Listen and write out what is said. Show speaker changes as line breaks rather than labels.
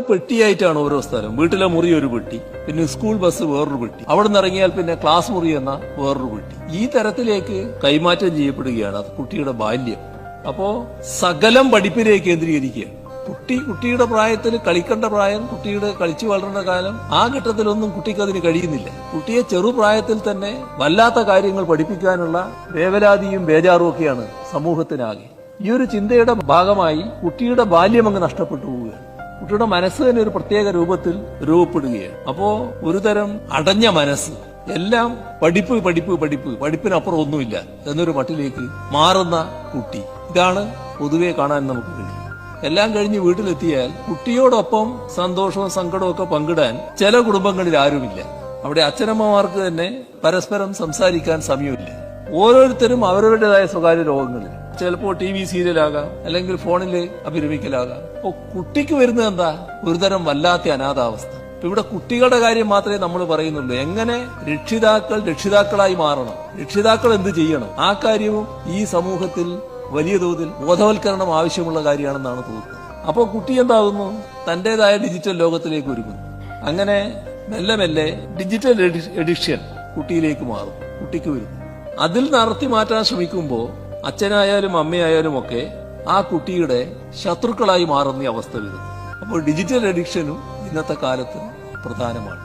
പെട്ടിയായിട്ടാണ് ഓരോ സ്ഥലം. വീട്ടിലെ മുറി ഒരു പെട്ടി, പിന്നെ സ്കൂൾ ബസ് വേറൊരു പെട്ടി, അവിടെ നിന്ന് ഇറങ്ങിയാൽ പിന്നെ ക്ലാസ് മുറി എന്ന വേറൊരു പെട്ടി. ഈ തരത്തിലേക്ക് കൈമാറ്റം ചെയ്യപ്പെടുകയാണ് അത് കുട്ടിയുടെ ബാല്യം. അപ്പോ സകലം പഠിപ്പിലേക്ക് കേന്ദ്രീകരിക്കുകയാണ്. കുട്ടിയുടെ പ്രായത്തിൽ കളിക്കേണ്ട പ്രായം, കുട്ടിയുടെ കളിച്ചു വളരേണ്ട കാലം, ആ ഘട്ടത്തിലൊന്നും കുട്ടിക്ക് അതിന് കഴിയുന്നില്ല. കുട്ടിയെ ചെറുപ്രായത്തിൽ തന്നെ വല്ലാത്ത കാര്യങ്ങൾ പഠിപ്പിക്കാനുള്ള വേവലാതിയും ബേജാറും ഒക്കെയാണ് സമൂഹത്തിനാകെ. ഈ ഒരു ചിന്തയുടെ ഭാഗമായി കുട്ടിയുടെ ബാല്യം അങ്ങ് നഷ്ടപ്പെട്ടു പോവുകയാണ്. കുട്ടിയുടെ മനസ്സ് തന്നെ ഒരു പ്രത്യേക രൂപത്തിൽ രൂപപ്പെടുകയാണ്. അപ്പോ ഒരുതരം അടഞ്ഞ മനസ്സ്, എല്ലാം പഠിപ്പ് പഠിപ്പ് പഠിപ്പ്, പഠിപ്പിനപ്പുറം ഒന്നുമില്ല എന്നൊരു മട്ടിലേക്ക് മാറുന്ന കുട്ടി. ഇതാണ് പൊതുവെ കാണാൻ നമുക്ക് കഴിയും. എല്ലാം കഴിഞ്ഞ് വീട്ടിലെത്തിയാൽ കുട്ടിയോടൊപ്പം സന്തോഷവും സങ്കടവും ഒക്കെ പങ്കിടാൻ ചില കുടുംബങ്ങളിൽ ആരുമില്ല. അവിടെ അച്ഛനമ്മമാർക്ക് തന്നെ പരസ്പരം സംസാരിക്കാൻ സമയമില്ല. ഓരോരുത്തരും അവരവരുടേതായ സ്വകാര്യ ലോകങ്ങളിൽ, ചിലപ്പോൾ TV സീരിയലാകാം, അല്ലെങ്കിൽ ഫോണിൽ അഭിരമിക്കലാകാം. അപ്പൊ കുട്ടിക്ക് വരുന്നത് എന്താ? ഒരുതരം വല്ലാത്ത അനാഥാവസ്ഥ. ഇവിടെ കുട്ടികളുടെ കാര്യം മാത്രമേ നമ്മൾ പറയുന്നുള്ളൂ. എങ്ങനെ രക്ഷിതാക്കളായി മാറണം, രക്ഷിതാക്കൾ എന്ത് ചെയ്യണം, ആ കാര്യവും ഈ സമൂഹത്തിൽ വലിയ തോതിൽ ബോധവൽക്കരണം ആവശ്യമുള്ള കാര്യമാണെന്നാണ് തോന്നുന്നത്. അപ്പോൾ കുട്ടി എന്താകുന്നു? തന്റേതായ ഡിജിറ്റൽ ലോകത്തിലേക്ക് ഒരുങ്ങുന്നു. അങ്ങനെ മെല്ലെ മെല്ലെ ഡിജിറ്റൽ എഡിക്ഷൻ കുട്ടിയിലേക്ക് മാറും, കുട്ടിക്ക് വരുന്നു. അതിൽ നടത്തി മാറ്റാൻ ശ്രമിക്കുമ്പോൾ അച്ഛനായാലും അമ്മയായാലും ഒക്കെ ആ കുട്ടിയുടെ ശത്രുക്കളായി മാറുന്ന അവസ്ഥ വരുന്നു. അപ്പോൾ ഡിജിറ്റൽ എഡിക്ഷനും ഇന്നത്തെ കാലത്ത് പ്രധാനമാണ്.